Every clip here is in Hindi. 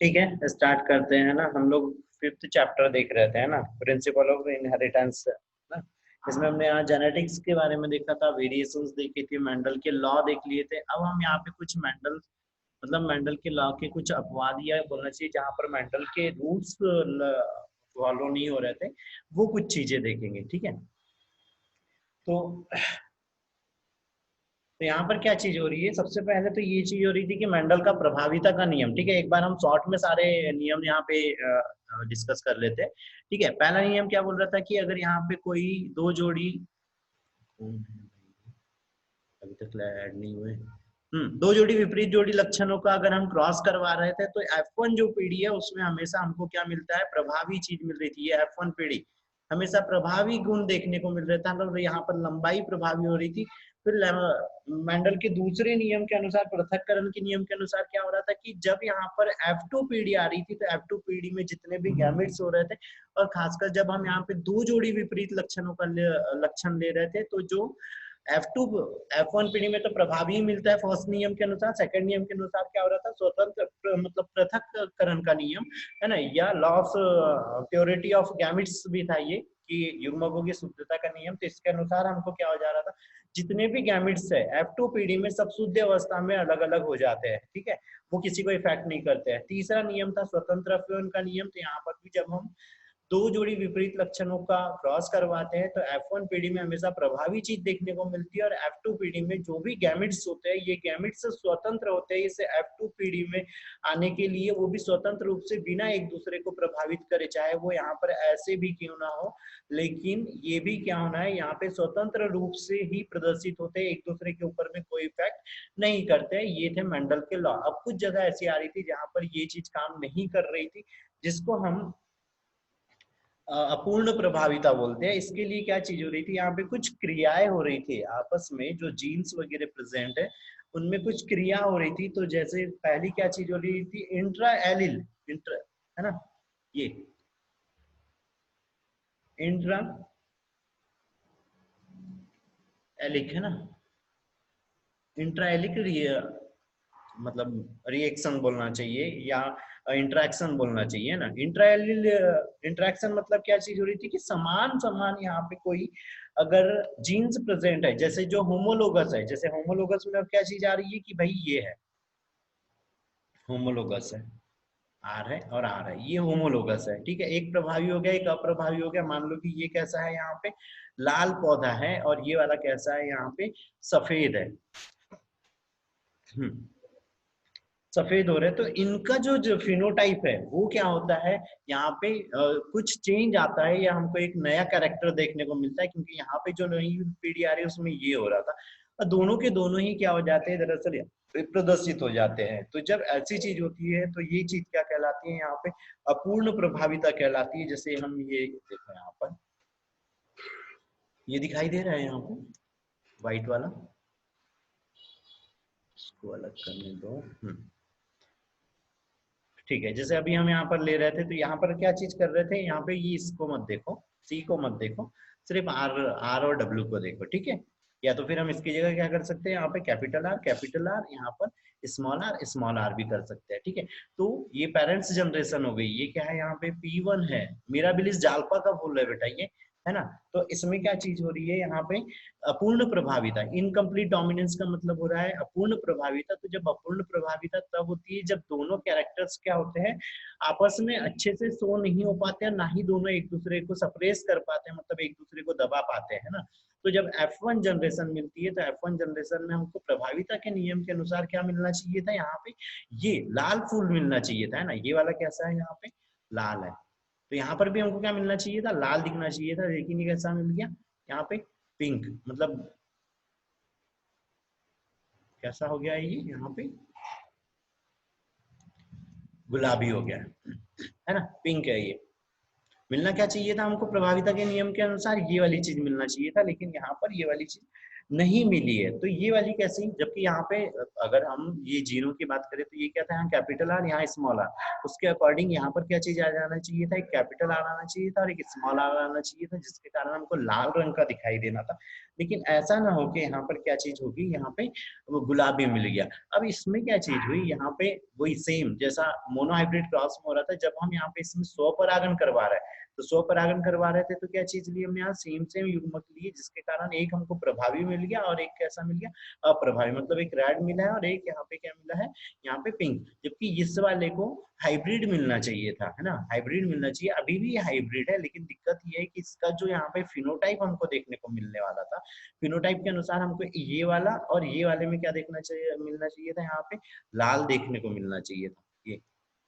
ठीक है, स्टार्ट करते हैं ना। हम लोग फिफ्थ चैप्टर देख रहे थे, है ना, प्रिंसिपल ऑफ इनहेरिटेंस ना। इसमें हमने यहाँ जेनेटिक्स के बारे में देखा था, वेरिएशंस देखी थी, मेंडल के लॉ देख लिए थे। अब हम यहाँ पे कुछ मेंडल मतलब मेंडल के लॉ के कुछ अपवाद या बोलना चाहिए जहाँ पर मेंडल के रूल्स फॉलो नहीं हो रहे थे, वो कुछ चीजें देखेंगे। ठीक है, तो यहाँ पर क्या चीज हो रही है, सबसे पहले तो ये चीज हो रही थी कि मेंडल का प्रभाविता का नियम। ठीक है, एक बार हम शॉर्ट में सारे नियम यहाँ पे डिस्कस कर लेते हैं। ठीक है, पहला नियम क्या बोल रहा था कि अगर यहाँ पे कोई दो जोड़ी, अभी तक ऐड नहीं हुए, दो जोड़ी विपरीत जोड़ी लक्षणों का अगर हम क्रॉस करवा रहे थे तो F1 जो पीढ़ी है उसमें हमेशा हमको क्या मिलता है, प्रभावी चीज मिल रही थी। ये F1 पीढ़ी हमेशा प्रभावी गुण देखने को मिल रहा था। मतलब यहाँ पर लंबाई प्रभावी हो रही थी। फिर मेंडल के दूसरे नियम के अनुसार, पृथक्करण के नियम के अनुसार क्या हो रहा था कि जब यहाँ पर F2 पीढ़ी आ रही थी तो F2 पीढ़ी में जितने भी गैमेट्स हो रहे थे, और खासकर जब हम यहाँ पे दो जोड़ी विपरीत लक्षणों का लक्षण ले रहे थे, तो जो F2 F1 पीढ़ी में तो प्रभावी ही मिलता है फर्स्ट नियम के अनुसार। सेकंड नियम के अनुसार क्या हो रहा था, स्वतंत्र मतलब पृथक्करण का नियम, है ना, या law of purity of gametes भी था ये, कि युग्मकों की शुद्धता का नियम। तो इसके अनुसार हमको क्या हो जा रहा था, जितने भी गैमेट्स है F2 पीढ़ी में सब शुद्ध अवस्था में अलग अलग हो जाते हैं। ठीक है, वो किसी को इफेक्ट नहीं करते हैं। तीसरा नियम था स्वतंत्र अपव्यय का नियम। तो यहाँ पर भी जब हम दो जोड़ी विपरीत लक्षणों का क्रॉस करवाते हैं तो F1 पीढ़ी में हमेशा प्रभावी चीज देखने को मिलती है, और F2 पीढ़ी में जो भी गैमेट्स होते हैं ये गैमेट्स स्वतंत्र होते हैं। इसे F2 पीढ़ी में आने के लिए वो भी स्वतंत्र रूप से बिना एक दूसरे को प्रभावित करे, चाहे वो यहाँ पर ऐसे भी क्यों ना हो, लेकिन ये भी क्या होना है, यहाँ पे स्वतंत्र रूप से ही प्रदर्शित होते हैं, एक दूसरे के ऊपर में कोई इफेक्ट नहीं करते। ये थे मेंडल के लॉ। अब कुछ जगह ऐसी आ रही थी जहां पर ये चीज काम नहीं कर रही थी, जिसको हम अपूर्ण प्रभाविता बोलते हैं। इसके लिए क्या चीज हो रही थी, यहाँ पे कुछ क्रियाएं हो रही थी आपस में, जो जीन्स वगैरह प्रेजेंट है उनमें कुछ क्रिया हो रही थी। तो जैसे पहली क्या चीज हो रही थी, इंट्रा एलिल, इंट्रा, है ना, ये इंट्रा एलिक है ना, इंट्रा एलिक मतलब रिएक्शन बोलना चाहिए, या इंटरेक्शन बोलना चाहिए ना। इंट्राएलिल इंटरेक्शन मतलब क्या चीज हो रही थी कि समान समान यहाँ पे कोई अगर जीन्स प्रेजेंट है, जैसे जो होमोलोगस है, जैसे होमोलोगस में अब क्या चीज आ रही है कि भाई ये है होमोलोगस है, आर है और आर है, ये होमोलोगस है। ठीक है, एक प्रभावी हो गया एक अप्रभावी हो गया। मान लो कि ये कैसा है, यहाँ पे लाल पौधा है, और ये वाला कैसा है, यहाँ पे सफेद है। सफेद हो रहे, तो इनका जो फिनोटाइप है वो क्या होता है, यहाँ पे कुछ चेंज आता है, या हमको एक नया कैरेक्टर देखने को मिलता है, क्योंकि यहाँ पे जो नई पीढ़ी आ रही है उसमें ये हो रहा था। और दोनों के दोनों ही क्या हो जाते हैं, दरअसल प्रदर्शित हो जाते हैं। तो जब ऐसी चीज होती है तो ये चीज क्या कहलाती है, यहाँ पे अपूर्ण प्रभाविता कहलाती है। जैसे हम ये देखो यहाँ पर, ये दिखाई दे रहा है यहाँ पे व्हाइट वाला, इसको अलग करने दो। ठीक है, जैसे अभी हम यहाँ पर ले रहे थे, तो यहाँ पर क्या चीज कर रहे थे, यहाँ पे ये इसको मत देखो, सी को मत देखो, सिर्फ आर आर और डब्ल्यू को देखो। ठीक है, या तो फिर हम इसकी जगह क्या कर सकते हैं, यहाँ पे कैपिटल आर, यहाँ पर स्मॉल आर भी कर सकते हैं। ठीक है, तो ये पेरेंट्स जनरेशन हो गई। ये क्या है, यहाँ पे P1 है, मिराबिलिस जाल्पा का फूल है बेटा ये, है ना। तो इसमें क्या चीज हो रही है, यहाँ पे अपूर्ण प्रभाविता, इनकम्प्लीट डोमिनेंस का मतलब हो रहा है अपूर्ण प्रभाविता। तो जब अपूर्ण प्रभाविता तब होती है जब दोनों कैरेक्टर्स क्या होते हैं, आपस में अच्छे से शो नहीं हो पाते हैं, ना ही दोनों एक दूसरे को सप्रेस कर पाते हैं, मतलब एक दूसरे को दबा पाते हैं ना। तो जब F1 जनरेशन मिलती है तो F1 जनरेशन में हमको प्रभाविता के नियम के अनुसार क्या मिलना चाहिए था, यहाँ पे ये लाल फूल मिलना चाहिए था, है ना। ये वाला कैसा है, यहाँ पे लाल है। तो यहाँ पर भी हमको क्या मिलना चाहिए था, लाल दिखना चाहिए था, लेकिन ये कैसा मिल गया, यहाँ पे पिंक, मतलब कैसा हो गया है ये, यहाँ पे गुलाबी हो गया है ना, पिंक है ये। मिलना क्या चाहिए था हमको, प्रभाविता के नियम के अनुसार ये वाली चीज मिलना चाहिए था, लेकिन यहाँ पर ये वाली चीज नहीं मिली है। तो ये वाली कैसी, जबकि यहाँ पे अगर हम ये जीरो की बात करें तो ये क्या था, यहाँ कैपिटल आर, यहाँ स्मॉल आर, उसके अकॉर्डिंग यहाँ पर क्या चीज आ जाना चाहिए था, एक कैपिटल आर आना चाहिए था और एक स्मॉल आर आना चाहिए था, जिसके कारण हमको लाल रंग का दिखाई देना था। लेकिन ऐसा ना हो कि यहाँ पर क्या चीज होगी, यहाँ पे वो गुलाबी मिल गया। अब इसमें क्या चीज हुई, यहाँ पे वही सेम जैसा मोनोहाइब्रिड क्रॉस में हो रहा था, जब हम यहाँ पे इसमें स्वपरागण करवा रहे हैं, तो स्वपरागण करवा रहे थे तो क्या चीज ली हमने यहाँ, सेम सेम युग्मक लिए, जिसके कारण एक हमको प्रभावी मिल गया और एक कैसा मिल गया, अप्रभावी। मतलब एक रेड मिला है और एक यहाँ पे क्या मिला है, यहाँ पे पिंक। जबकि इस वाले को हाइब्रिड मिलना चाहिए था, है ना, हाइब्रिड मिलना चाहिए। अभी भी ये हाइब्रिड है, लेकिन दिक्कत ये है कि इसका जो यहाँ पे फिनोटाइप हमको देखने को मिलने वाला था, फिनोटाइप के अनुसार हमको ये वाला और ये वाले में क्या देखना चाहिए, मिलना चाहिए था, यहाँ पे लाल देखने को मिलना चाहिए था, ये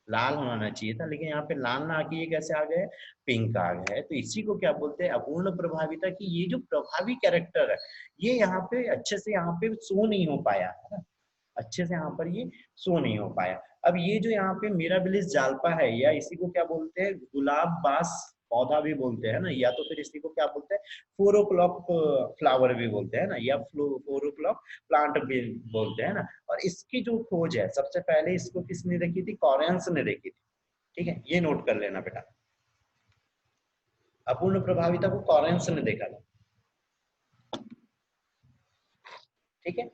लाल होना चाहिए था। लेकिन यहाँ पे लाल ना आके ये कैसे आ गए, पिंक आ गए। तो इसी को क्या बोलते हैं, अपूर्ण प्रभाविता। की ये जो प्रभावी कैरेक्टर है, ये यहाँ पे अच्छे से यहाँ पे शो नहीं हो पाया, है ना, अच्छे से यहाँ पर ये शो नहीं हो पाया। अब ये जो यहाँ पे मिराबिलिस जाल्पा है, या इसी को क्या बोलते हैं, गुलाब बास पौधा भी बोलते हैं ना, या तो फिर इसी को क्या बोलते हैं, 4 o'clock फ्लावर भी बोलते हैं ना, या 4 o'clock प्लांट भी बोलते हैं ना। और इसकी जो खोज है, सबसे पहले इसको किसने देखी थी, कॉरेंस ने देखी थी। ठीक है, ये नोट कर लेना बेटा, अपूर्ण प्रभाविता को कॉरेंस ने देखा था। ठीक है,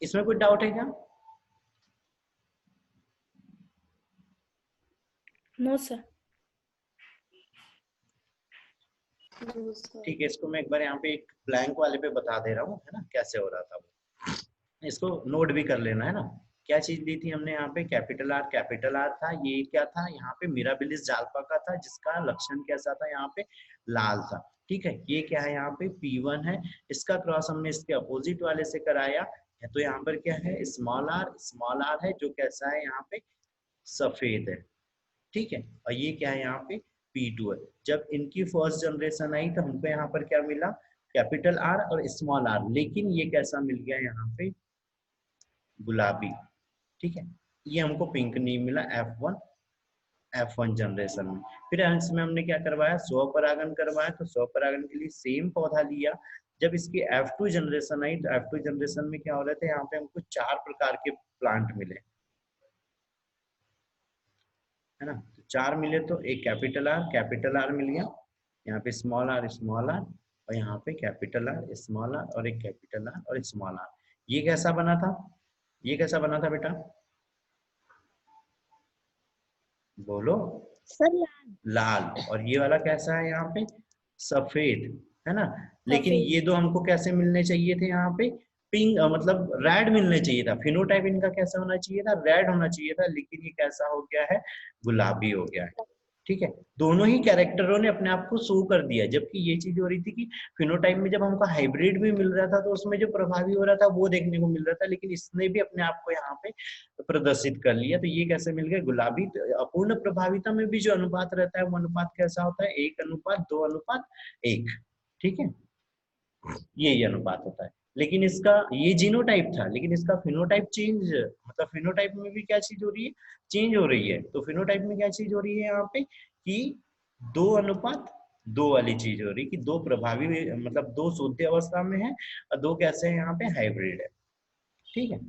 इसमें कोई डाउट है क्या? No sir. ठीक है, इसको मैं एक बार यहाँ पे एक ब्लैंक वाले पे बता दे रहा हूँ, है ना, कैसे हो रहा था वो, इसको नोट भी कर लेना, है ना। क्या चीज दी थी हमने यहाँ पे, कैपिटल आर था। ये क्या था, यहाँ पे मिराबिलिस जाल्पा का था, जिसका लक्षण कैसा था, यहाँ पे लाल था। ठीक है, ये क्या है, यहाँ पे P1 है, इसका क्रॉस हमने इसके अपोजिट वाले से कराया है, तो यहाँ पर क्या है, स्मॉल आर है, जो कैसा है, यहाँ पे सफेद है। ठीक है, और ये क्या है, यहाँ पे P2 है। जब इनकी फर्स्ट जनरेशन आई तो हमको यहाँ पर क्या मिला, कैपिटल आर और स्मॉल आर, लेकिन ये कैसा मिल गया यहाँ पे, गुलाबी। ठीक है, ये हमको पिंक नहीं मिला F1 जनरेशन में। फिर अंश में हमने क्या करवाया, स्वपरागण करवाया, तो स्वपरागण के लिए सेम पौधा लिया। जब इसकी F2 जनरेशन आई, तो F2 जनरेशन में क्या हो रहे थे, यहाँ पे हमको 4 प्रकार के प्लांट मिले, है ना। तो 4 मिले, तो एक कैपिटल आर मिल गया, यहाँ पे स्मॉल आर, और यहाँ पे कैपिटल आर, स्मॉल आर, और एक कैपिटल आर और स्मॉल आर। ये कैसा बना था, ये कैसा बना था बेटा, बोलो, सर लाल। और ये वाला कैसा है, यहाँ पे सफेद, है ना। लेकिन सफेद। ये दो हमको कैसे मिलने चाहिए थे, यहाँ पे पिंक, मतलब रेड मिलने चाहिए था। फिनोटाइप इनका कैसा होना चाहिए था, रेड होना चाहिए था, लेकिन ये कैसा हो गया है, गुलाबी हो गया है। ठीक है, दोनों ही कैरेक्टरों ने अपने आप को शो कर दिया। जबकि ये चीज हो रही थी कि फिनोटाइप में जब हमको हाइब्रिड भी मिल रहा था, तो उसमें जो प्रभावी हो रहा था वो देखने को मिल रहा था, लेकिन इसने भी अपने आप को यहाँ पे प्रदर्शित कर लिया। तो ये कैसे मिल गया, गुलाबी। तो अपूर्ण प्रभाविता में भी जो अनुपात रहता है, वो अनुपात कैसा होता है, 1:2:1। ठीक है, ये अनुपात होता है। लेकिन इसका ये जीनोटाइप था, लेकिन इसका फिनोटाइप चेंज, मतलब फिनोटाइप में भी क्या चीज हो रही है, चेंज हो रही है। तो फिनोटाइप में क्या चीज हो रही है यहाँ पे, कि 2:2 वाली चीज हो रही है, कि दो प्रभावी, मतलब दो शुद्ध अवस्था में है और दो कैसे है, यहाँ पे हाइब्रिड है। ठीक है,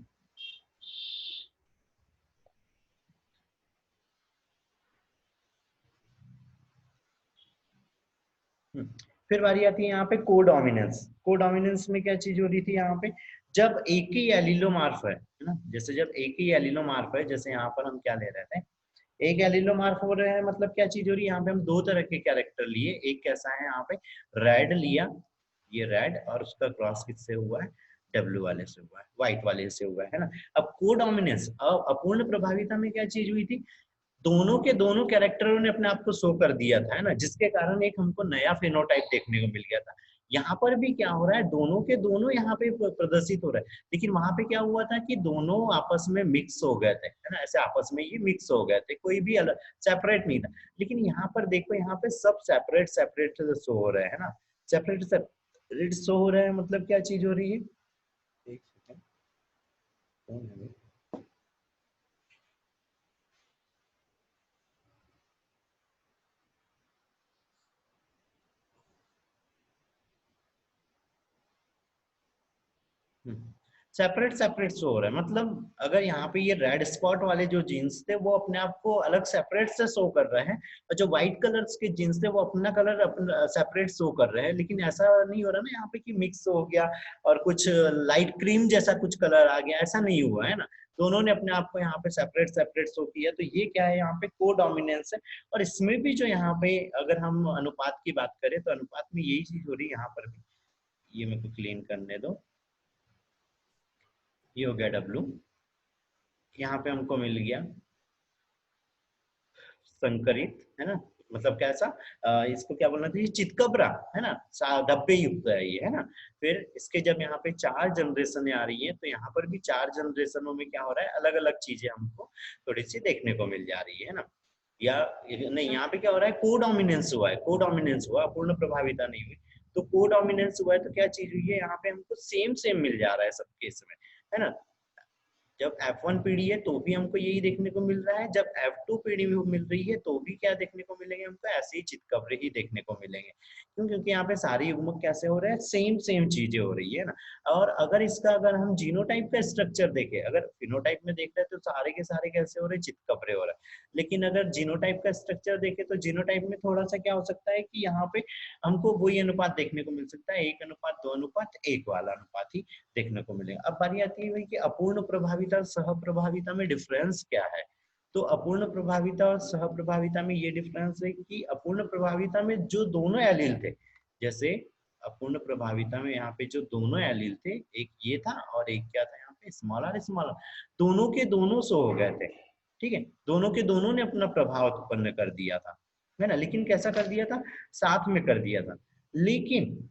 फिर बारी आती है यहाँ पे कोडोमिनेंस। कोडोमिनेंस में क्या चीज हो रही थी, यहाँ पे जब एक ही एलिलोमार्फ है ना, जैसे जब एक ही एलिलोमार्फ है, जैसे यहाँ पर हम क्या ले रहे थे, एक एलिलोमार्फ हो रहे हैं, मतलब क्या चीज हो रही है, यहाँ पे हम दो तरह के कैरेक्टर लिए। एक कैसा है, यहाँ पे रेड लिया, ये रेड, और उसका क्रॉस किससे हुआ है, डब्ल्यू वाले से हुआ है, व्हाइट वाले से हुआ है ना। अब कोडोमिनेंस, अब अपूर्ण प्रभाविता में क्या चीज हुई थी, दोनों के दोनों कैरेक्टरों ने अपने आप को शो कर दिया था, है ना, जिसके कारण एक हमको नया फेनोटाइप देखने को मिल गया था। यहाँ पर भी क्या हो रहा है, दोनों के दोनों यहाँ पे प्रदर्शित हो रहा है, लेकिन वहां पे क्या हुआ था कि दोनों आपस में मिक्स हो गए थे, है ना, ऐसे आपस में ये मिक्स हो गए थे, कोई भी अलग सेपरेट नहीं था। लेकिन यहाँ पर देखो, यहाँ पे सब सेपरेट सेपरेट शो हो रहे हैं ना, सेपरेट सेपरेट शो हो रहे हैं, मतलब क्या चीज हो रही है, एक सेकंड, कौन है? सेपरेट सेपरेट शो हो रहा है, मतलब अगर यहाँ पे ये रेड स्पॉट वाले जो जीन्स थे वो अपने आप को अलग सेपरेट से शो कर रहे हैं, और जो व्हाइट कलर्स के जीन्स थे वो अपना कलर अपना सेपरेट शो कर रहे हैं, लेकिन ऐसा नहीं हो रहा ना यहाँ पे कि मिक्स हो गया और कुछ लाइट क्रीम जैसा कुछ कलर आ गया, ऐसा नहीं हुआ है ना। दोनों ने अपने आप को यहाँ पे सेपरेट सेपरेट शो किया, तो ये क्या है, यहाँ पे को डोमिनेंस है। और इसमें भी जो यहाँ पे अगर हम अनुपात की बात करें तो अनुपात में यही चीज हो रही है यहाँ पर भी। ये मेरे को क्लीन करने दो, ये हो गया W, यहाँ पे हमको मिल गया संकरित, है ना, मतलब कैसा, इसको क्या बोलना चाहिए, चितकबरा, है ना, धब्बे युक्त है ये, है ना। फिर इसके जब यहाँ पे 4 जनरेशन आ रही है तो यहाँ पर भी 4 जनरेशनों में क्या हो रहा है, अलग अलग चीजें हमको थोड़ी सी देखने को मिल जा रही है ना। या नहीं, यहाँ पे क्या हो रहा है, कोडोमिनेंस हुआ है, कोडोमिनेंस हुआ, अपूर्ण प्रभाविता नहीं हुई। तो कोडोमिनेंस हुआ है तो क्या चीज हुई है, यहाँ पे हमको सेम सेम मिल जा रहा है सब केस में, है ना। जब F1 पीढ़ी है तो भी हमको यही देखने को मिल रहा है, जब F2 पीढ़ी में मिल रही है तो भी क्या देखने को मिलेंगे, हमको ऐसे ही चितकबरे ही देखने को मिलेंगे। क्यों? क्योंकि यहाँ पे सारे युग्मक कैसे हो रहे हैं, सेम सेम चीजें हो रही है ना। और अगर इसका अगर हम जीनोटाइप का स्ट्रक्चर देखें, अगर फिनोटाइप में देख रहे हैं तो सारे के सारे कैसे हो रहे हैं, चितकबरे हो रहे हैं। लेकिन अगर जीनोटाइप का स्ट्रक्चर देखें तो जीनोटाइप में थोड़ा सा क्या हो सकता है कि यहाँ पे हमको वही अनुपात देखने को मिल सकता है, 1:2:1 वाला अनुपात ही देखने को मिलेगा। अब बारी आती है कि अपूर्ण प्रभाविता और सह प्रभाविता में डिफरेंस क्या है। तो अपूर्ण प्रभाविता और सह प्रभाविता में ये डिफरेंस है कि अपूर्ण प्रभाविता में जो दोनों एलील थे, जैसे अपूर्ण प्रभाविता में यहाँ पे जो दोनों एलील थे, एक ये था और एक क्या था यहाँ पे, स्मॉल आर स्मॉल आर, दोनों के दोनों शो हो गए थे। ठीक है, दोनों के दोनों ने अपना प्रभाव उत्पन्न कर दिया था, है ना। लेकिन कैसा कर दिया था, साथ में कर दिया था। लेकिन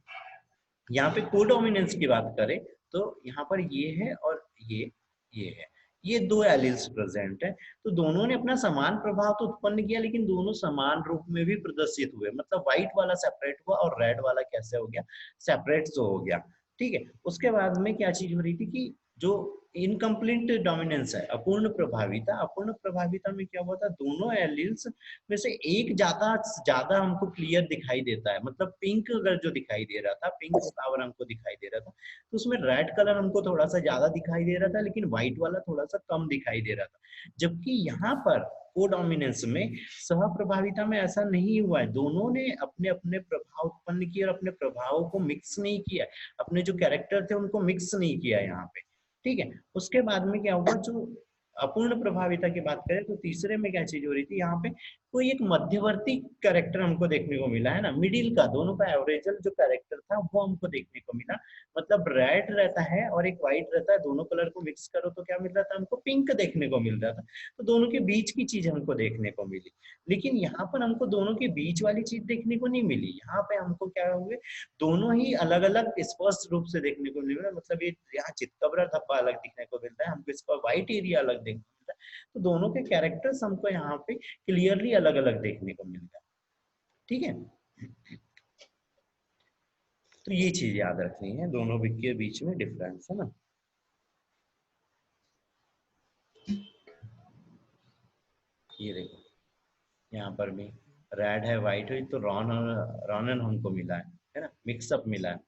यहाँ पे कोडोमिनेंस की बात करें तो यहाँ पर ये है और ये है, ये दो एलील्स प्रेजेंट है, तो दोनों ने अपना समान प्रभाव तो उत्पन्न किया, लेकिन दोनों समान रूप में भी प्रदर्शित हुए, मतलब व्हाइट वाला सेपरेट हुआ और रेड वाला कैसे हो गया, सेपरेट जो हो गया। ठीक है, उसके बाद में क्या चीज हो रही थी कि जो इनकम्प्लीट डोमिनेंस है, अपूर्ण प्रभाविता, अपूर्ण प्रभाविता में क्या हुआ था, दोनों एलील्स में से एक ज्यादा ज्यादा हमको क्लियर दिखाई देता है, मतलब पिंक अगर जो दिखाई दे रहा था, पिंक फ्लावर हमको दिखाई दे रहा था, तो उसमें रेड कलर हमको थोड़ा सा ज्यादा दिखाई दे रहा था, लेकिन व्हाइट वाला थोड़ा सा कम दिखाई दे रहा था। जबकि यहाँ पर कोडोमिनेंस में, सह प्रभाविता में ऐसा नहीं हुआ है, दोनों ने अपने अपने प्रभाव उत्पन्न किए और अपने प्रभावों को मिक्स नहीं किया, अपने जो कैरेक्टर थे उनको मिक्स नहीं किया यहाँ पे। ठीक है, उसके बाद में क्या हुआ, जो अपूर्ण प्रभाविता की बात करें तो तीसरे में क्या चीज हो रही थी, यहाँ पे कोई एक मध्यवर्ती कैरेक्टर हमको देखने को मिला, है ना, मिडिल का, दोनों का एवरेजल जो कैरेक्टर था वो हमको देखने को मिला। मतलब रेड रहता है और एक व्हाइट रहता है, दोनों कलर को मिक्स करो तो क्या मिल रहा था, हमको पिंक देखने को मिल रहा था। तो दोनों के बीच की चीज हमको देखने को मिली, लेकिन यहाँ पर हमको दोनों के बीच वाली चीज देखने को नहीं मिली। यहाँ पे हमको क्या हुए, दोनों ही अलग अलग स्पष्ट रूप से देखने को मिल रहा है, मतलब ये यहाँ चितकबरा धब्बा अलग दिखने को मिल रहा है, हमको इसका व्हाइट एरिया अलग देखने को मिल रहा है। तो दोनों के कैरेक्टर्स हमको यहाँ पे क्लियरली अलग अलग देखने को मिल रहा है। ठीक है, तो ये चीज याद रखनी है, दोनों के बीच में डिफरेंस है ना। ये देखो, यहाँ पर भी रेड है, व्हाइट है, तो रॉनन हमको मिला है ना, मिक्सअप मिला है।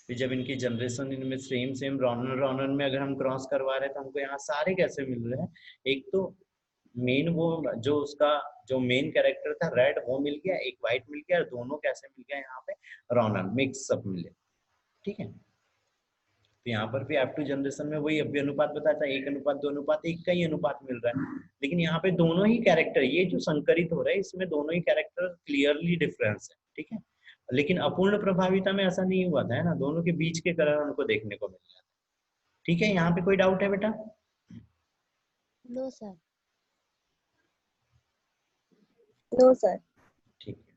फिर जब इनकी जनरेशन इनमें सेम सेम रॉनन रॉनन में अगर हम क्रॉस करवा रहे हैं तो हमको यहाँ सारे कैसे मिल रहे हैं, एक तो मेन वो जो उसका जो मेन कैरेक्टर था रेड वो मिल गया, एक व्हाइट मिल गया, और दोनों कैसे मिल गया यहाँ पे, रॉनन मिक्सअप मिले। ठीक है, तो यहाँ पर भी F2 जनरेशन में वही अभी अनुपात बताया था, 1:2:1 का ही अनुपात मिल रहा है, लेकिन यहाँ पे दोनों ही कैरेक्टर, ये जो संकरित हो रहा है इसमें दोनों ही कैरेक्टर क्लियरली डिफरेंस है। ठीक है, लेकिन अपूर्ण प्रभाविता में ऐसा नहीं हुआ था, है ना, दोनों के बीच के कलर हमको देखने को मिल रहा था। ठीक है, यहाँ पे कोई डाउट है बेटा? No sir. No sir. ठीक है,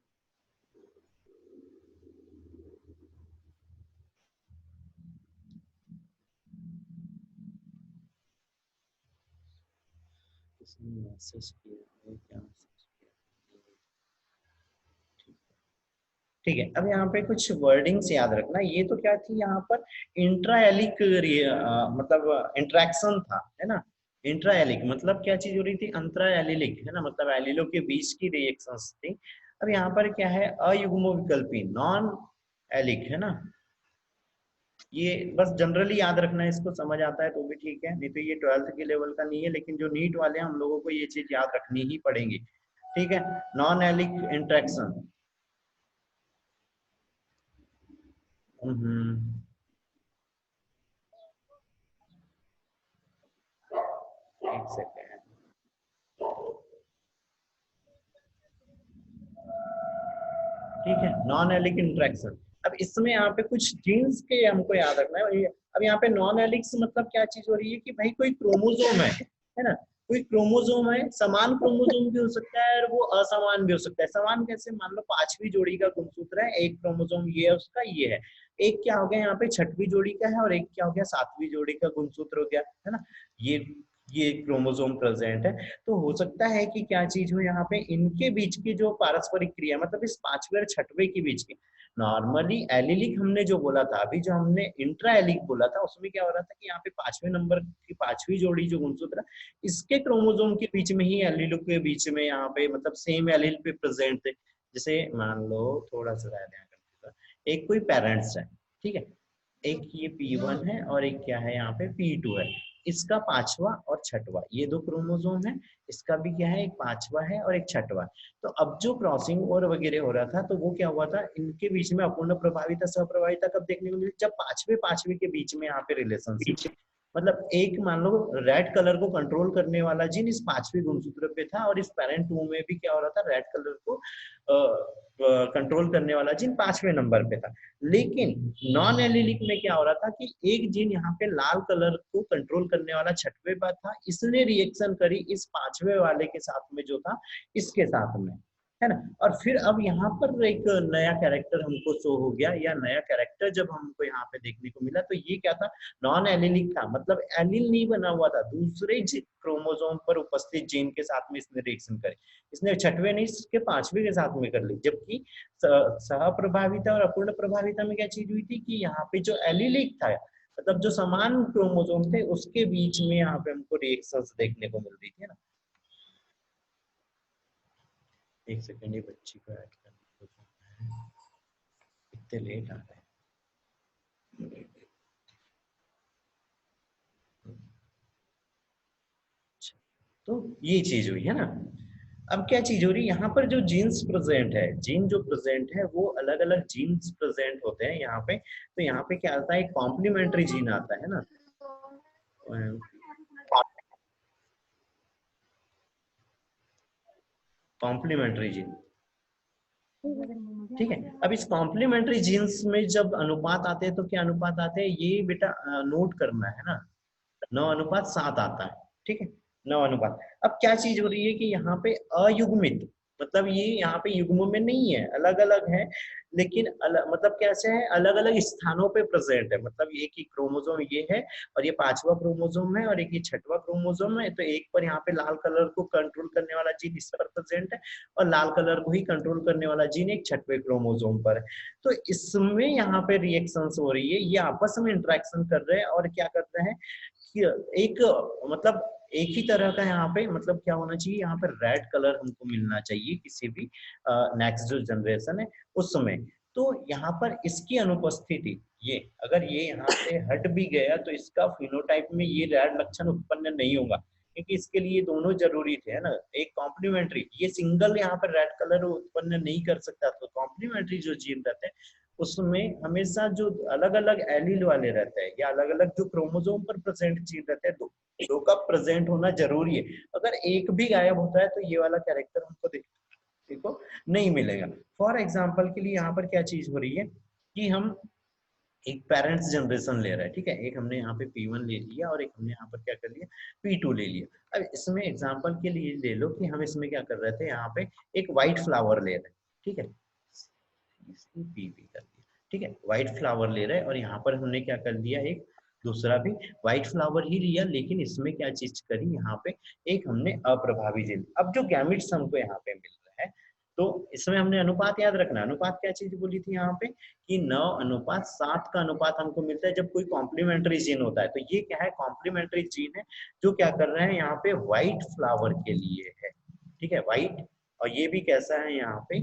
किसने मैसेज किया है, क्या मैसेज किया है? ठीक है, अब यहाँ पे कुछ वर्डिंग्स याद रखना, ये तो क्या थी यहाँ पर, इंट्राएलिक मतलब इंट्रैक्शन था, है ना। इंट्राएलिक मतलब क्या चीज हो रही थी, अंतराएलिक, है ना, मतलब एलिलो के बीच की रिएक्शंस थी। अब यहाँ पर क्या है, अयुग्म विकल्पी, नॉन एलिक, है ना, ये बस जनरली याद रखना है, इसको समझ आता है तो भी ठीक है, नहीं तो ये 12th के लेवल का नहीं है, लेकिन जो नीट वाले हैं हम लोगों को ये चीज याद रखनी ही पड़ेगी। ठीक है, नॉन एलिक इंट्रैक्शन। एक सेकेंड। ठीक है, नॉन एलिक इंट्रैक्शन। अब इसमें यहाँ पे कुछ जीन्स के हमको याद रखना है। अब यहाँ पे नॉन एलिक्स मतलब क्या चीज हो रही है कि भाई कोई क्रोमोजोम है ना, कोई क्रोमोजोम है, समान क्रोमोजोम भी हो सकता है और वो असमान भी हो सकता है। समान कैसे, मान लो पांचवी जोड़ी का गुणसूत्र है, एक क्रोमोजोम ये है उसका, ये है, एक क्या हो गया यहाँ पे छठवीं जोड़ी का है और एक क्या हो गया सातवीं जोड़ी का गुणसूत्र हो गया, है ना, ये क्रोमोसोम प्रेजेंट है। तो हो सकता है कि क्या चीज हो यहाँ पे, इनके बीच की जो पारस्परिक क्रिया, मतलब इस पांचवे और छठवे के बीच की, नॉर्मली एलिलिक हमने जो बोला था, अभी जो हमने इंट्रा एलिक बोला था, उसमें क्या हो रहा था कि यहाँ पे पांचवें नंबर की पांचवी जोड़ी जो गुणसूत्र, इसके क्रोमोसोम के बीच में ही एलिलो के बीच में यहाँ पे मतलब सेम एलिल पे प्रेजेंट थे। जैसे मान लो थोड़ा सा ध्यान करते, एक कोई पेरेंट्स है, ठीक है, एक ये P1 है और एक क्या है यहाँ पे P2 है, इसका पांचवा और छठवा ये दो क्रोमोसोम है, इसका भी क्या है, एक पांचवा है और एक छठवा। तो अब जो क्रॉसिंग और वगैरह हो रहा था तो वो क्या हुआ था, इनके बीच में अपूर्ण प्रभाविता सहप्रभाविता कब देखने को मिली, जब पांचवे पांचवे के बीच में यहाँ पे रिलेशनशिप, मतलब एक मान लो रेड कलर को कंट्रोल करने वाला जीन इस पांचवी गुणसूत्र पे था और इस पेरेंट 2 में भी क्या हो रहा था, रेड कलर को कंट्रोल करने वाला जीन पांचवें नंबर पे था। लेकिन नॉन एलिलिक में क्या हो रहा था कि एक जीन यहाँ पे लाल कलर को कंट्रोल करने वाला छठवे पर था, इसने रिएक्शन करी इस पांचवे वाले के साथ में जो था इसके साथ में, है ना। और फिर अब यहाँ पर एक नया कैरेक्टर हमको शो हो गया, या नया कैरेक्टर जब हमको यहाँ पे देखने को मिला तो ये क्या था, नॉन एलिलिक था, मतलब एलिल नहीं बना हुआ था, दूसरे क्रोमोसोम पर उपस्थित जीन के साथ में इसने रिएक्शन करी, इसने छठवे नहीं इसके पांचवे के साथ में कर ली। जबकि सह प्रभाविता और अपूर्ण प्रभाविता में क्या चीज हुई थी कि यहाँ पे जो एलिलिक था, मतलब जो समान क्रोमोसोम थे उसके बीच में यहाँ पे हमको रिएक्शंस देखने को मिल रही थी ना। एक सेकंड, ये बच्ची को ऐड करना, इतने लेट आ रहे हैं। तो ये चीज हुई है ना। अब क्या चीज हो रही है, यहाँ पर जो जीन्स प्रेजेंट है, जीन जो प्रेजेंट है वो अलग अलग जीन्स प्रेजेंट होते हैं यहाँ पे। तो यहाँ पे क्या आता है, कॉम्प्लीमेंट्री जीन आता है ना, कॉम्प्लीमेंट्री जीन, ठीक है। अब इस कॉम्प्लीमेंट्री जीन्स में जब अनुपात आते हैं तो क्या अनुपात आते हैं, ये बेटा नोट करना है ना, 9:7 आता है, ठीक है, 9 अनुपात। अब क्या चीज हो रही है कि यहाँ पे अयुग्मित, मतलब ये यहाँ पे युग्म में नहीं है, अलग अलग है, लेकिन मतलब कैसे है, अलग अलग स्थानों पे प्रेजेंट है, मतलब एक ही क्रोमोसोम ये है और ये पांचवा क्रोमोसोम है और एक ये छठवा क्रोमोसोम है। तो एक पर यहाँ पे लाल कलर को कंट्रोल करने वाला जीन इस पर प्रेजेंट है और लाल कलर को ही कंट्रोल करने वाला जीन एक छठवे क्रोमोसोम पर है। तो इसमें यहाँ पे रिएक्शंस हो रही है, ये आपस में इंटरेक्शन कर रहे हैं और क्या कर रहे हैं कि एक मतलब एक ही तरह का यहाँ पे मतलब क्या होना चाहिए, यहाँ पे रेड कलर हमको मिलना चाहिए किसी भी नेक्स्ट जो जनरेशन है उसमें। तो यहाँ पर इसकी अनुपस्थिति, ये अगर ये यहाँ से हट भी गया तो इसका फिनोटाइप में ये रेड लक्षण उत्पन्न नहीं होगा, क्योंकि इसके लिए दोनों जरूरी थे, है ना, एक कॉम्प्लीमेंट्री, ये सिंगल यहाँ पर रेड कलर उत्पन्न नहीं कर सकता। तो कॉम्प्लीमेंट्री जो जीन रहते हैं उसमें हमेशा जो अलग अलग एलील वाले रहते हैं या अलग अलग जो क्रोमोसोम पर प्रेजेंट जीन रहते हैं, दो का प्रेजेंट होना जरूरी है। अगर एक भी गायब होता है तो ये वाला कैरेक्टर हमको देखो नहीं मिलेगा। फॉर एग्जाम्पल के लिए यहाँ पर क्या चीज हो रही है कि हम एक पेरेंट्स जनरेशन ले रहा है, ठीक है, एक हमने यहाँ पे P1 ले लिया और एक हमने यहाँ पर क्या कर लिया P2 ले लिया। अब इसमें एग्जाम्पल के लिए ले लो कि हम इसमें क्या कर रहे थे, यहाँ पे एक व्हाइट फ्लावर ले रहे हैं, ठीक है, PP कर दिया, ठीक है, व्हाइट फ्लावर ले रहे हैं और यहाँ पर हमने क्या कर लिया, एक दूसरा भी व्हाइट फ्लावर ही लिया, लेकिन इसमें क्या चीज करी, यहाँ पे एक हमने अप्रभावी जेल। अब जो गैमिट्स हमको यहाँ पे मिल रहा है तो इसमें हमने अनुपात याद रखना, अनुपात क्या चीज बोली थी यहाँ पे कि 9:7 का अनुपात हमको मिलता है जब कोई कॉम्प्लीमेंट्री जीन होता है। तो ये क्या है, कॉम्प्लीमेंट्री जीन है जो क्या कर रहे हैं यहाँ पे व्हाइट फ्लावर के लिए है, ठीक है, व्हाइट, और ये भी कैसा है यहाँ पे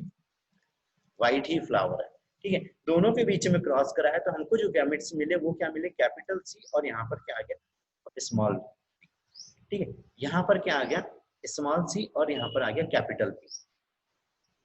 व्हाइट ही फ्लावर है, ठीक है, दोनों के बीच में क्रॉस करा है तो हमको जो गैमेट्स मिले वो क्या मिले, कैपिटल सी और यहाँ पर क्या आ गया, स्मॉल। ठीक है, यहाँ पर क्या आ गया, स्मॉल सी और यहाँ पर आ गया कैपिटल पी।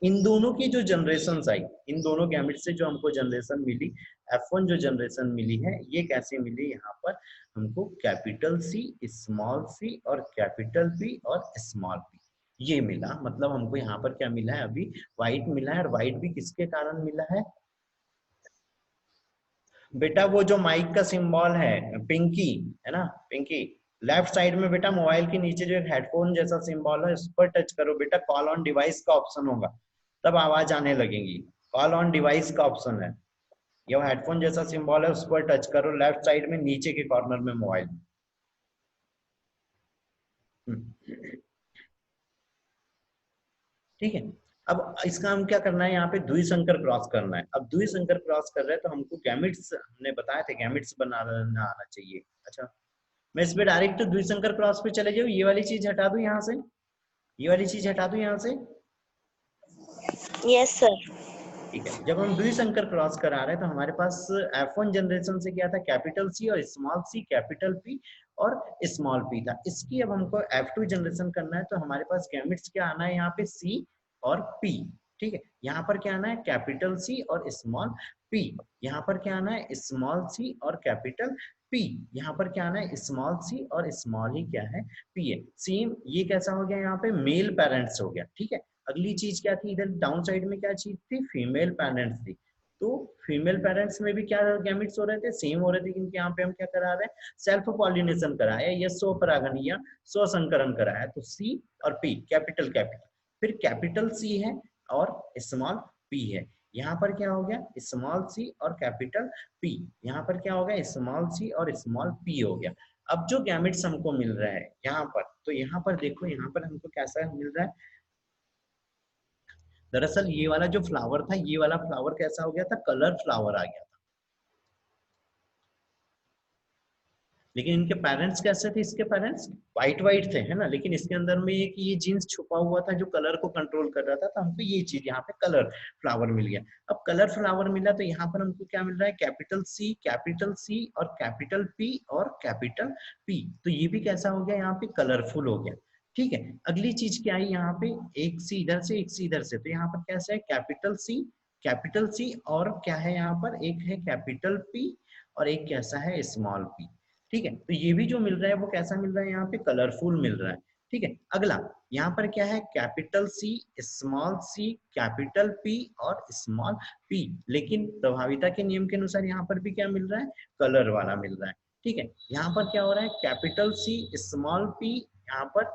इन दोनों की जो जनरेशन आई, इन दोनों गैमेट से जो हमको जनरेशन मिली, F1 जो जनरेशन मिली है, ये कैसे मिली, यहाँ पर हमको कैपिटल सी, स्मॉल सी और कैपिटल पी और स्मॉल पी, ये मिला। मतलब हमको यहाँ पर क्या मिला है, अभी व्हाइट मिला है। और व्हाइट भी किसके कारण मिला है बेटा, वो जो माइक का सिंबल है पिंकी, है ना, पिंकी, लेफ्ट साइड में बेटा मोबाइल के नीचे जो एक हेडफोन जैसा सिंबल है उस पर टच करो बेटा, कॉल ऑन डिवाइस का ऑप्शन होगा, तब आवाज आने लगेगी। कॉल ऑन डिवाइस का ऑप्शन है, ये हेडफोन जैसा सिंबल है, उस पर टच करो लेफ्ट साइड में नीचे के कॉर्नर में मोबाइल। ठीक है, अब इसका हम क्या करना है, यहाँ पे द्विसंकर क्रॉस करना है। अब द्विसंकर क्रॉस कर रहे हैं तो हमको गैमेट्स, हमने बताया था गैमेट्स बनाना आना चाहिए। अच्छा, मैं इस पे डायरेक्ट द्विसंकर क्रॉस पे चले जाऊँ, ये वाली चीज हटा दूं यहाँ से, ये वाली चीज हटा दूं यहाँ से। Yes sir. ठीक है, जब हम द्विसंकर क्रॉस करा रहे हैं तो हमारे पास F1 जनरेशन से क्या था, कैपिटल सी और स्मॉल सी, कैपिटल पी और स्मॉल पी था। इसकी अब हमको F2 जनरेशन करना है तो हमारे पास गैमेट्स क्या आना है, यहाँ पे सी और पी। ठीक है, यहाँ पर क्या आना है, कैपिटल सी और स्मॉल पी। यहाँ पर क्या आना है, स्मॉल सी और कैपिटल पी। यहाँ पर क्या आना है, स्मॉल सी और स्मॉल ही क्या है, पी है। सेम ये कैसा हो गया, यहाँ पे मेल पेरेंट्स हो गया। ठीक है, अगली चीज क्या थी, इधर डाउन साइड में क्या चीज थी, फीमेल पेरेंट्स थी। तो फीमेल पेरेंट्स में भी क्या गैमेट्स हो रहे थे, सेम हो रहे थे, क्योंकि यहाँ पे हम क्या करा रहे हैं, सेल्फ पॉलिनेशन कराया या स्वपरागण या स्वसंकरण कराया। तो सी और पी, कैपिटल कैपिटल, फिर कैपिटल सी है और स्मॉल पी है। यहाँ पर क्या हो गया, स्मॉल सी और कैपिटल पी। यहाँ पर क्या हो गया, स्मॉल सी और स्मॉल पी हो गया। अब जो गैमेट्स हमको मिल रहा है यहाँ पर, तो यहाँ पर देखो, यहाँ पर हमको कैसा मिल रहा है, दरअसल ये वाला जो फ्लावर था, ये वाला फ्लावर कैसा हो गया था, कलर फ्लावर आ गया था। लेकिन इनके पेरेंट्स कैसे थे, इसके पेरेंट्स व्हाइट व्हाइट थे, है ना, लेकिन इसके अंदर में ये जीन्स छुपा हुआ था जो कलर को कंट्रोल कर रहा था। तो हमको ये चीज यहाँ पे कलर फ्लावर मिल गया। अब कलर फ्लावर मिला तो यहाँ पर हमको क्या मिल रहा है, कैपिटल सी और कैपिटल पी और कैपिटल पी। तो ये भी कैसा हो गया, यहाँ पे कलरफुल हो गया। ठीक है, अगली चीज क्या आई, यहाँ पे एक सी इधर से एक सी इधर से, तो यहाँ पर कैसा है, कैपिटल सी और क्या है, यहाँ पर एक है कैपिटल पी और एक कैसा है, स्मॉल पी। ठीक है, तो ये भी जो मिल रहा है वो कैसा मिल रहा है, यहाँ पे कलरफुल मिल रहा है। ठीक है, अगला यहाँ पर क्या है, capital C, small C, capital P और स्मॉल पी। लेकिन प्रभाविता के नियम के अनुसार यहाँ पर भी क्या मिल रहा है, कलर वाला मिल रहा है। ठीक है, यहाँ पर क्या हो रहा है, कैपिटल सी, स्मॉल पी, यहाँ पर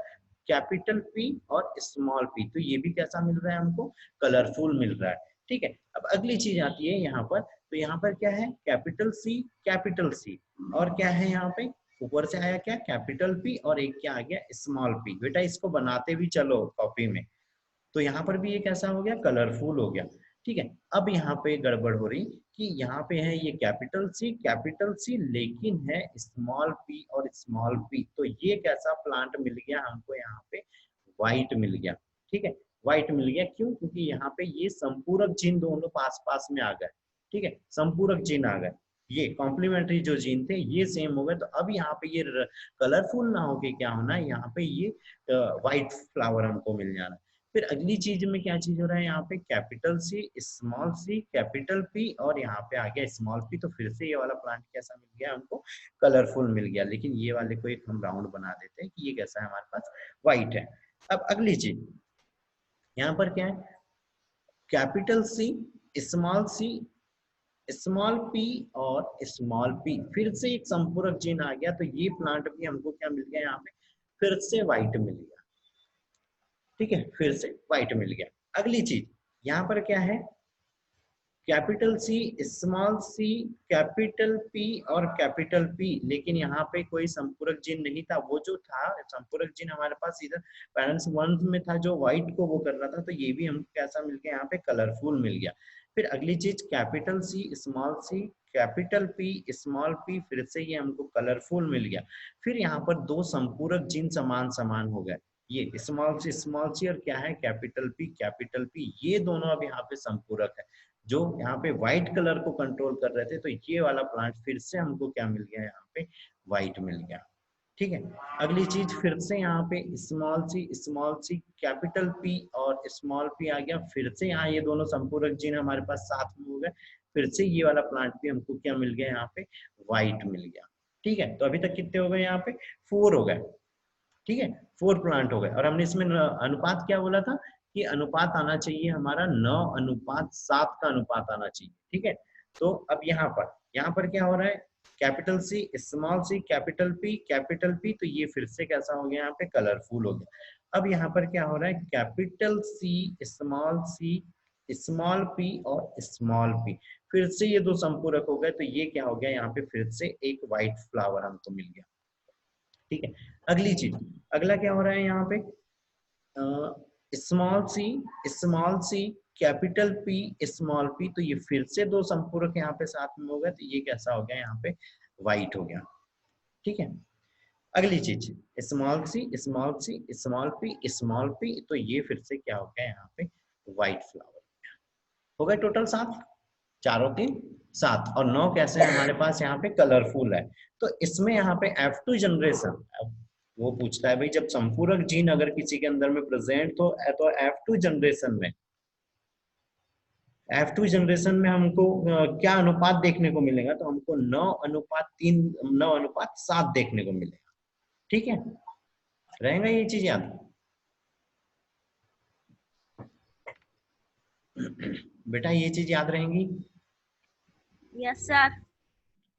कैपिटल पी और स्मॉल पी। तो ये भी कैसा मिल रहा है हमको, कलरफुल मिल रहा है। ठीक है, अब अगली चीज आती है यहाँ पर, तो यहाँ पर क्या है, कैपिटल सी और क्या है, यहाँ पे ऊपर से आया क्या, कैपिटल पी और एक क्या आ गया, स्मॉल पी। बेटा इसको बनाते भी चलो कॉपी में, तो यहाँ पर भी ये कैसा हो गया, कलरफुल हो गया। ठीक है, अब यहाँ पे गड़बड़ हो रही कि यहाँ पे है ये कैपिटल सी लेकिन है स्मॉल पी और स्मॉल पी। तो ये कैसा प्लांट मिल गया हमको, यहाँ पे व्हाइट मिल गया। ठीक है, व्हाइट मिल गया, क्यों, क्योंकि यहाँ पे ये संपूरक जीन दोनों पास पास में आ गए। ठीक है, संपूरक जीन आ गए, ये कॉम्प्लीमेंट्री जो जीन थे ये सेम हो गए। तो अब यहाँ पे ये कलरफुल ना होके क्या होना है, यहाँ पे ये व्हाइट फ्लावर हमको मिल जाना है। फिर अगली चीज में क्या चीज हो रहा है, यहाँ पे कैपिटल सी, कैपिटल पी और यहाँ पे आ गया स्मॉल पी। तो फिर से ये वाला प्लांट कैसा मिल गया हमको, कलरफुल मिल गया। लेकिन ये वाले को एक हम राउंड बना देते हैं कि ये कैसा है, हमारे पास व्हाइट है। अब अगली चीज यहाँ पर क्या है, कैपिटल सी, स्मॉल पी और स्मॉल पी, फिर से एक संपूरक जीन आ गया। तो ये प्लांट भी हमको क्या मिल गया, यहाँ पे फिर से व्हाइट मिल गया। ठीक है, फिर से व्हाइट मिल गया। अगली चीज यहाँ पर क्या है, कैपिटल सी, कैपिटल पी और कैपिटल पी। लेकिन यहाँ पे कोई संपूरक जीन नहीं था, वो जो था संपूरक जीन हमारे पास इधर पेरेंट्स वन में था जो व्हाइट को वो कर रहा था। तो ये भी हमको कैसा मिल गया, यहाँ पे कलरफुल मिल गया। फिर अगली चीज capital C, capital P, small P, फिर से ये हमको कलरफुल मिल गया। फिर यहाँ पर दो संपूरक जीन समान समान हो गए, ये स्मॉल सी और क्या है, कैपिटल पी, ये दोनों अब यहाँ पे संपूरक है। जो यहाँ पे व्हाइट कलर को कंट्रोल कर रहे थे, तो ये वाला प्लांट फिर से हमको क्या मिल गया, यहाँ पे व्हाइट मिल गया। ठीक है, अगली चीज फिर से यहाँ पे स्मॉल सी कैपिटल पी और स्मॉल पी आ गया, फिर से यहाँ ये दोनों संपूरक जीन हमारे पास साथ में हो गए, फिर से ये वाला प्लांट भी हमको क्या मिल गया, यहाँ पे व्हाइट मिल गया। ठीक है, तो अभी तक कितने हो गए, यहाँ पे 4 हो गए। ठीक है, 4 प्लांट हो गए, और हमने इसमें अनुपात क्या बोला था कि अनुपात आना चाहिए हमारा 9:7 का अनुपात आना चाहिए। ठीक है, तो अब यहाँ पर क्या हो रहा है, capital C small C capital P, तो ये फिर से कैसा हो गया, यहाँ पे कलरफुल हो गया। अब यहाँ पर क्या हो रहा है, कैपिटल सी स्मॉल पी और स्मॉल पी, फिर से ये दो संपूरक हो गए, तो ये क्या हो गया, यहाँ पे फिर से एक व्हाइट फ्लावर हमको मिल गया। ठीक है, अगली चीज, अगला क्या हो रहा है, यहाँ पे small C capital P small P, तो ये फिर से दो संपूरक यहाँ पे साथ में हो गए, तो ये कैसा हो गया, यहाँ पे व्हाइट हो गया। ठीक है, अगली चीज स्मॉल पी, तो ये फिर से क्या हो गया, यहाँ पे व्हाइट फ्लावर हो गए। टोटल 7, चारों के 7, और 9 कैसे है हमारे पास, यहाँ पे कलरफुल है। तो इसमें यहाँ पे F2 जनरेशन, वो पूछता है भाई जब संपूरक जीन अगर किसी के अंदर में प्रेजेंट तो F2 जनरेशन में हमको क्या अनुपात देखने को मिलेगा, तो हमको 9:3 9:7 देखने को मिलेगा। ठीक है, रहेगा ये चीज याद। बेटा ये चीज याद रहेंगी। Yes sir.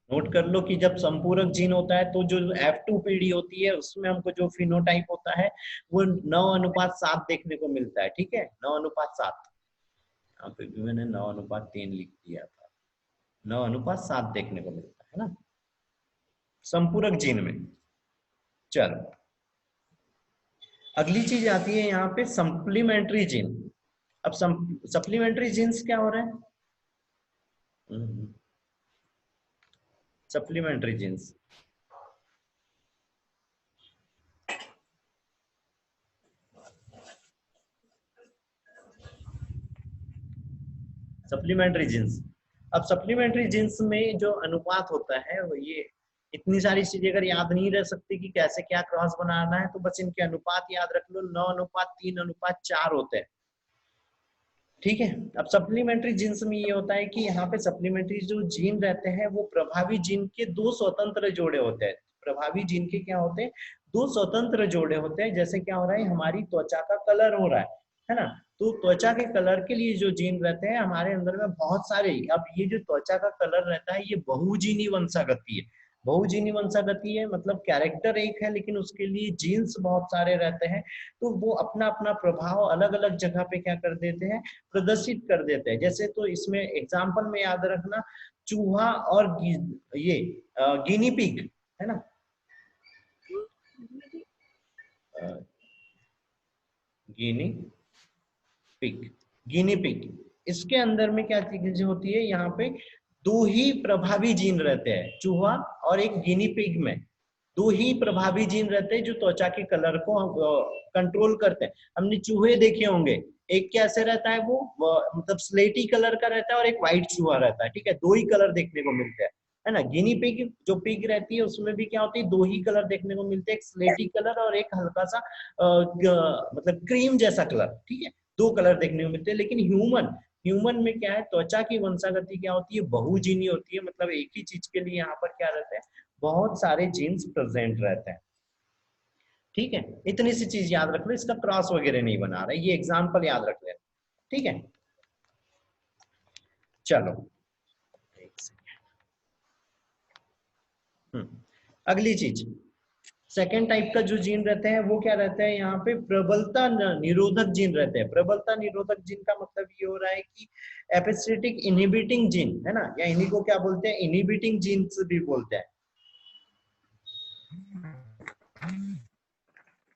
नोट कर लो कि जब संपूरक जीन होता है तो जो F2 पीढ़ी होती है उसमें हमको जो फिनोटाइप होता है वो 9:7 देखने को मिलता है। ठीक है, 9:7, यहाँ पे भी मैंने 9:3 लिख दिया था, 9:7 देखने को मिलता है ना संपूरक जीन में। चलो अगली चीज आती है यहाँ पे सप्लीमेंट्री जीन। अब सप्लीमेंट्री जीन्स क्या हो रहे हैं, सप्लीमेंट्री जीन्स, सप्लीमेंट्री जीन्स। अब सप्लीमेंट्री जीन्स में जो अनुपात होता है वो ये, इतनी सारी चीजें अगर याद नहीं रह सकती कि कैसे क्या क्रॉस बनाना है तो बस इनके अनुपात याद रख लो, 9:3:4 होते हैं। ठीक है, अब सप्लीमेंट्री जीन्स में ये होता है कि यहाँ पे सप्लीमेंट्री जो जीन रहते हैं वो प्रभावी जीन के 2 स्वतंत्र जोड़े होते हैं। प्रभावी जीन के क्या होते हैं, 2 स्वतंत्र जोड़े होते हैं। जैसे क्या हो रहा है, हमारी त्वचा का कलर हो रहा है ना, तो त्वचा के कलर के लिए जो जीन रहते हैं हमारे अंदर में बहुत सारे। अब ये जो त्वचा का कलर रहता है ये बहुजीनी वंशागति है। बहुजीनी वंशागति है मतलब कैरेक्टर एक है लेकिन उसके लिए जीन्स बहुत सारे रहते हैं, तो वो अपना अपना प्रभाव अलग अलग जगह पे क्या कर देते हैं, प्रदर्शित कर देते हैं। जैसे तो इसमें एग्जाम्पल में याद रखना, चूहा और ये गिनी पिग है ना, गिनी पिग, इसके अंदर में क्या चीज होती है, यहाँ पे 2 ही प्रभावी जीन रहते हैं। चूहा और एक गिनी पिग में 2 ही प्रभावी जीन रहते हैं जो त्वचा के कलर को कंट्रोल करते हैं। हमने चूहे देखे होंगे, एक कैसे रहता है वो मतलब स्लेटी कलर का रहता है और एक व्हाइट चूहा रहता है। ठीक है, 2 ही कलर देखने को मिलते हैं, है ना। गिनी पिग जो पिग रहती है उसमें भी क्या होती है, 2 ही कलर देखने को मिलते हैं, एक स्लेटी कलर और एक हल्का सा मतलब क्रीम जैसा कलर। ठीक है, 2 कलर देखने को मिलते हैं। लेकिन ह्यूमन में क्या है, त्वचा की वंशागति क्या होती है, बहुजीनी होती है। मतलब एक ही चीज के लिए यहाँ पर क्या रहता है, बहुत सारे जीन्स प्रेजेंट रहते हैं। ठीक है, इतनी सी चीज याद रख लो, इसका क्रॉस वगैरह नहीं बना रहा है, ये एग्जांपल याद रख लेना। ठीक है, चलो अगली चीज, सेकेंड टाइप का जो जीन रहते हैं वो क्या रहते हैं, यहाँ पे प्रबलता निरोधक जीन रहते हैं। प्रबलता निरोधक जीन का मतलब ये हो रहा है कि एपिस्टेटिक इनहिबिटिंग जीन है ना, या इन्हीं को क्या बोलते हैं, इनहिबिटिंग जीन्स भी बोलते हैं,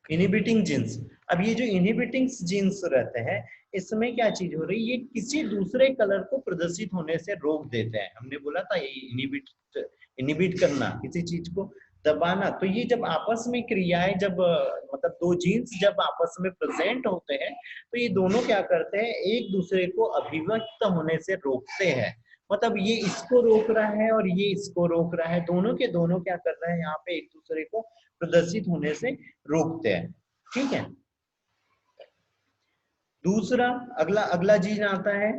इनहिबिटिंग जीन्स। अब ये जो इनहिबिटिंग जीन्स रहते हैं इसमें क्या चीज हो रही है, ये किसी दूसरे कलर को प्रदर्शित होने से रोक देते हैं। हमने बोला था ये इनहिबिट करना, किसी चीज को दबाना, तो ये जब आपस में क्रियाएं जब मतलब दो जीन्स जब आपस में प्रेजेंट होते हैं तो ये दोनों क्या करते हैं, एक दूसरे को अभिव्यक्त होने से रोकते हैं। मतलब ये इसको रोक रहा है और ये इसको रोक रहा है, दोनों के दोनों क्या कर रहे हैं यहाँ पे, एक दूसरे को प्रदर्शित होने से रोकते हैं। ठीक है। दूसरा अगला अगला जीन आता है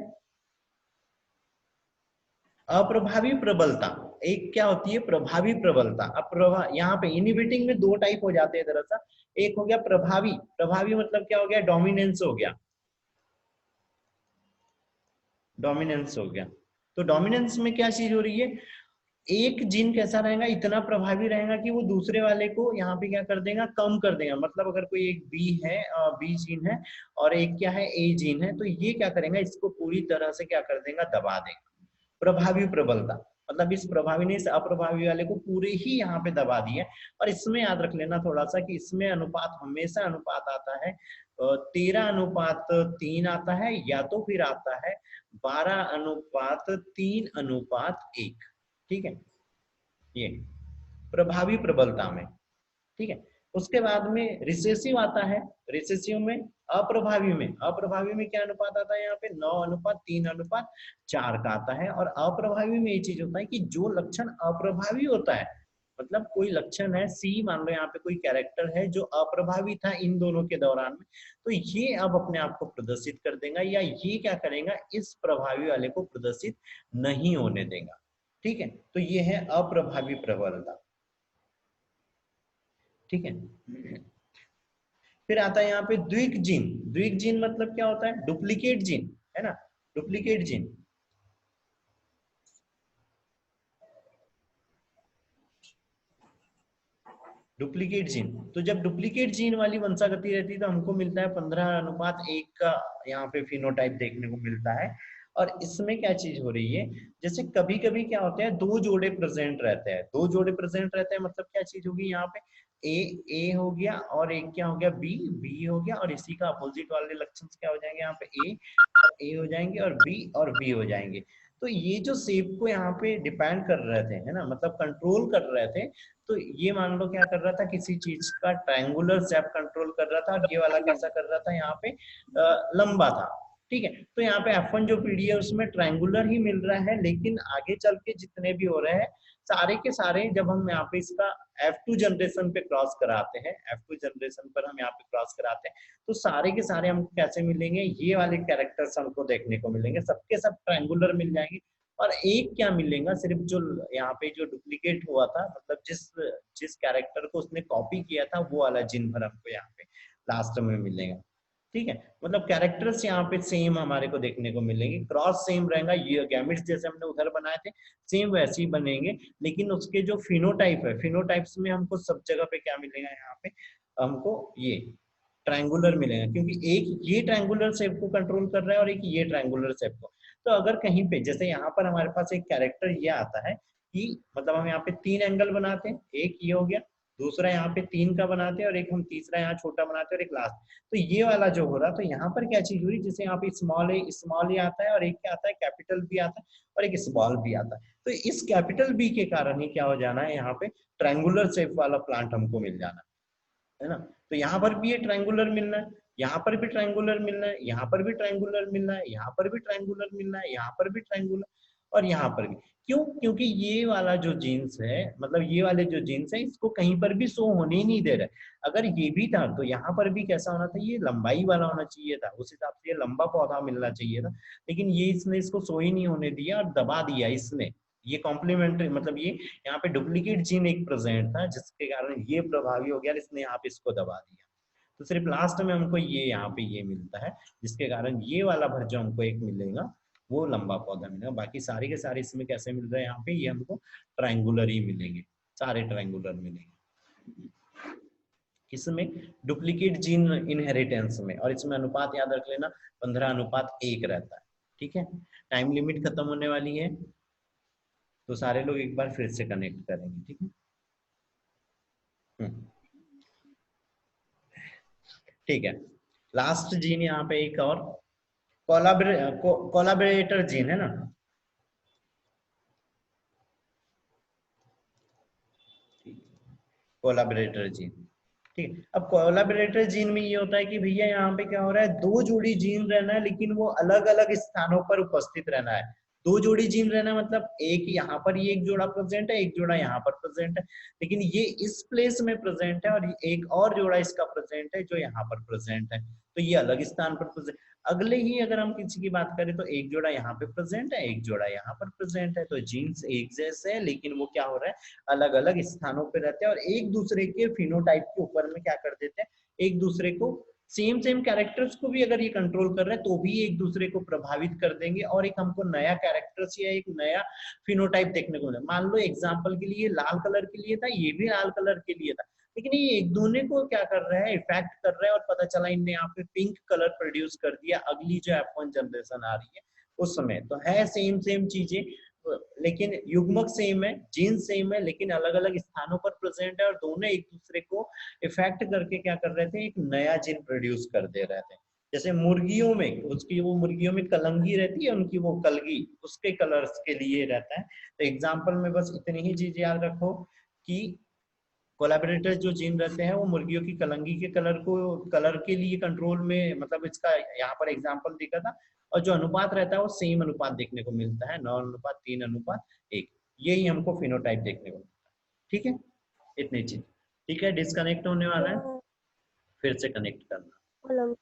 अप्रभावी प्रबलता। एक क्या होती है, प्रभावी प्रबलता। अब यहाँ पे इनहिबिटिंग में दो टाइप हो जाते हैं दरअसल। एक हो गया प्रभावी, प्रभावी मतलब क्या हो गया, डोमिनेंस हो गया, डोमिनेंस हो गया। तो डोमिनेंस में क्या चीज हो रही है, एक जीन कैसा रहेगा, इतना प्रभावी रहेगा कि वो दूसरे वाले को यहाँ पे क्या कर देगा, कम कर देगा। मतलब अगर कोई एक बी है, बी जीन है और एक क्या है, ए जीन है, तो ये क्या करेगा, इसको पूरी तरह से क्या कर देगा, दबा देगा। प्रभावी प्रबलता मतलब इस प्रभावी ने इस अप्रभावी वाले को पूरे ही यहाँ पे दबा दिया। और इसमें याद रख लेना थोड़ा सा कि इसमें अनुपात हमेशा अनुपात आता है 13:3 आता है, या तो फिर आता है 12:3:1। ठीक है, ये प्रभावी प्रबलता में। ठीक है। उसके बाद में रिसेसिव आता है, रिसेसिव में अप्रभावी में क्या अनुपात आता है, यहाँ पे 9:3:4 का आता है। और अप्रभावी में ये चीज होता है कि जो लक्षण अप्रभावी होता है, मतलब कोई लक्षण है, सी मान लो यहाँ पे कोई कैरेक्टर है जो अप्रभावी था इन दोनों के दौरान में, तो ये अब अपने आप को प्रदर्शित कर देगा, या ये क्या करेगा, इस प्रभावी वाले को प्रदर्शित नहीं होने देगा। ठीक है, तो ये है अप्रभावी प्रबलता। ठीक है। फिर आता है यहाँ पे द्विक जीन। द्विक जीन मतलब क्या होता है, डुप्लीकेट जीन, है ना, डुप्लीकेट जीन। डुप्लीकेट जीन, तो जब डुप्लीकेट जीन वाली वंशागति रहती है तो हमको मिलता है 15:1 का यहाँ पे फिनोटाइप देखने को मिलता है। और इसमें क्या चीज हो रही है, जैसे कभी कभी क्या होता है, दो जोड़े प्रेजेंट रहते हैं, दो जोड़े प्रेजेंट रहते हैं, मतलब क्या चीज होगी यहाँ पे, ए हो गया और एक क्या हो गया, बी, बी हो गया, और इसी का अपोजिट वाले लक्षण क्या हो जाएंगे, यहाँ पे ए हो जाएंगे और बी हो जाएंगे। तो ये जो शेप को यहाँ पे डिपेंड कर रहे थे, है ना, मतलब कंट्रोल कर रहे थे। तो ये मान लो क्या कर रहा था, किसी चीज का ट्रायंगुलर शेप कंट्रोल कर रहा था, और ये वाला कैसा कर रहा था, यहाँ पे लंबा था। ठीक है, तो यहाँ पे F1 जो पीढ़ी है उसमें ट्रायंगुलर ही मिल रहा है, लेकिन आगे चल के जितने भी हो रहे हैं सारे के सारे, जब हम यहाँ पे इसका F2 जनरेशन पे क्रॉस कराते हैं, F2 जनरेशन पर हम यहाँ पे क्रॉस कराते हैं, तो सारे के सारे हमको कैसे मिलेंगे, ये वाले कैरेक्टर्स हमको देखने को मिलेंगे, सबके सब ट्रायंगुलर मिल जाएंगे। और एक क्या मिलेगा, सिर्फ जो यहाँ पे जो डुप्लीकेट हुआ था, मतलब जिस जिस कैरेक्टर को उसने कॉपी किया था, वो वाला जिन भर हमको यहाँ पे लास्ट में मिलेगा। ठीक है, मतलब कैरेक्टर्स यहाँ पे सेम हमारे को देखने को मिलेंगे, क्रॉस सेम रहेगा, ये गैमेट्स जैसे हमने उधर बनाए थे सेम वैसे ही बनेंगे, लेकिन उसके जो फिनोटाइप है, फिनोटाइप्स में हमको सब जगह पे क्या मिलेगा, यहाँ पे हमको ये ट्रायंगुलर मिलेगा, क्योंकि एक ये ट्रायंगुलर शेप को कंट्रोल कर रहा है और एक ये ट्रायंगुलर शेप को। तो अगर कहीं पे जैसे यहाँ पर हमारे पास एक कैरेक्टर ये आता है कि मतलब हम यहाँ पे 3 एंगल बनाते हैं, एक ये हो गया, दूसरा यहाँ पे 3 का बनाते हैं, और एक हम तीसरा यहाँ छोटा बनाते हैं, और एक लास्ट। तो ये वाला जो हो रहा, तो यहाँ पर क्या चीज हो रही, जैसे यहाँ पे स्मॉल ए आता है, और एक क्या आता है, कैपिटल बी आता है, और एक स्मॉल बी आता है। तो इस कैपिटल बी के कारण ही क्या हो जाना है, यहाँ पे ट्रायंगुलर शेप वाला प्लांट हमको मिल जाना है ना। तो यहाँ पर भी ये ट्रायंगुलर मिलना है, यहाँ पर भी ट्रायंगुलर मिलना है, यहाँ पर भी ट्रायंगुलर मिलना है, यहाँ पर भी ट्रायंगुलर मिलना है, यहाँ पर भी ट्रायंगुलर, और यहाँ पर भी। क्यों, क्योंकि ये वाला जो जीन्स है, मतलब ये वाले जो जीन्स है, इसको कहीं पर भी शो होने ही नहीं दे रहा है। अगर ये भी था तो यहाँ पर भी कैसा होना था, ये लंबाई वाला होना चाहिए था, उस हिसाब से ये लंबा पौधा मिलना चाहिए था, लेकिन ये इसने इसको शो ही नहीं होने दिया और दबा दिया इसने। ये कॉम्प्लीमेंट्री मतलब ये यहाँ पे डुप्लीकेट जीन एक प्रेजेंट था, जिसके कारण ये प्रभावी हो गया, इसने यहाँ पे इसको दबा दिया। तो सिर्फ लास्ट में हमको ये यहाँ पे ये मिलता है, जिसके कारण ये वाला भर जो हमको एक मिलेगा वो लंबा पौधा मिलेगा। बाकी सारे के सारे इसमें कैसे मिल रहे हैं, यहाँ पे ये हमको ट्रायंगुलर ही मिलेंगे, सारे ट्रायंगुलर मिलेंगे। इसमें डुप्लीकेट जीन इनहेरिटेंस में, और इसमें अनुपात याद रख लेना 15:1 रहता है। ठीक है, टाइम लिमिट खत्म होने वाली है, तो सारे लोग एक बार फिर से कनेक्ट करेंगे। ठीक है, ठीक है। लास्ट जीन यहाँ पे एक और कोलाबरेटर जीन है ना, कोलाबरेटर जीन। ठीक है, अब कोलाबरेटर जीन में ये होता है कि भैया यहाँ पे क्या हो रहा है, दो जोड़ी जीन रहना है लेकिन वो अलग अलग स्थानों पर उपस्थित रहना है। दो जोड़ी जीन रहना मतलब एक यहाँ पर ये एक जोड़ा प्रेजेंट है, एक जोड़ा यहाँ पर प्रेजेंट है, लेकिन ये इस प्लेस में प्रेजेंट है और एक और जोड़ा इसका प्रेजेंट है जो यहाँ पर प्रेजेंट है, तो ये अलग स्थान पर प्रेजेंट। अगले ही अगर हम किसी की बात करें तो एक जोड़ा यहाँ पे प्रेजेंट है, एक जोड़ा यहाँ पर प्रेजेंट है, तो जीन्स एक जैसे है लेकिन वो क्या हो रहा है, अलग अलग स्थानों पे रहते हैं और एक दूसरे के फिनोटाइप के ऊपर में क्या कर देते हैं, एक दूसरे को सेम सेम कैरेक्टर्स को भी अगर ये कंट्रोल कर रहे हैं तो भी एक दूसरे को प्रभावित कर देंगे और एक हमको नया कैरेक्टर्स या एक नया फिनोटाइप देखने को मिला। मान लो एग्जांपल के लिए लाल कलर के लिए था, ये भी लाल कलर के लिए था, लेकिन ये एक दूसरे को क्या कर रहा है, इफेक्ट कर रहा है और पता चला इनने यहाँ पे पिंक कलर प्रोड्यूस कर दिया अगली जो F1 जनरेशन आ रही है उस समय। तो है सेम सेम चीजें लेकिन युग्मक सेम है, जीन सेम है, लेकिन अलग अलग स्थानों पर प्रेजेंट है और दोनों एक दूसरे को इफेक्ट करके क्या कर रहे थे, एक नया जीन प्रोड्यूस कर दे रहे थे। जैसे मुर्गियों में उसकी वो मुर्गियों में कलंगी रहती है, उनकी वो कलगी उसके कलर्स के लिए रहता है। तो एग्जाम्पल में बस इतनी ही चीज याद रखो कि कोलैबोरेटर्स जो जीन रहते हैं वो मुर्गियों की कलंगी के कलर के लिए कंट्रोल में, मतलब इसका यहाँ पर एग्जांपल दिखा था, और जो अनुपात रहता है वो सेम अनुपात देखने को मिलता है, 9:3:1। यही हमको फिनोटाइप देखने को मिलता है। ठीक है, इतनी चीज। ठीक है, डिस्कनेक्ट होने वाला है, तो फिर से कनेक्ट करना। मतलब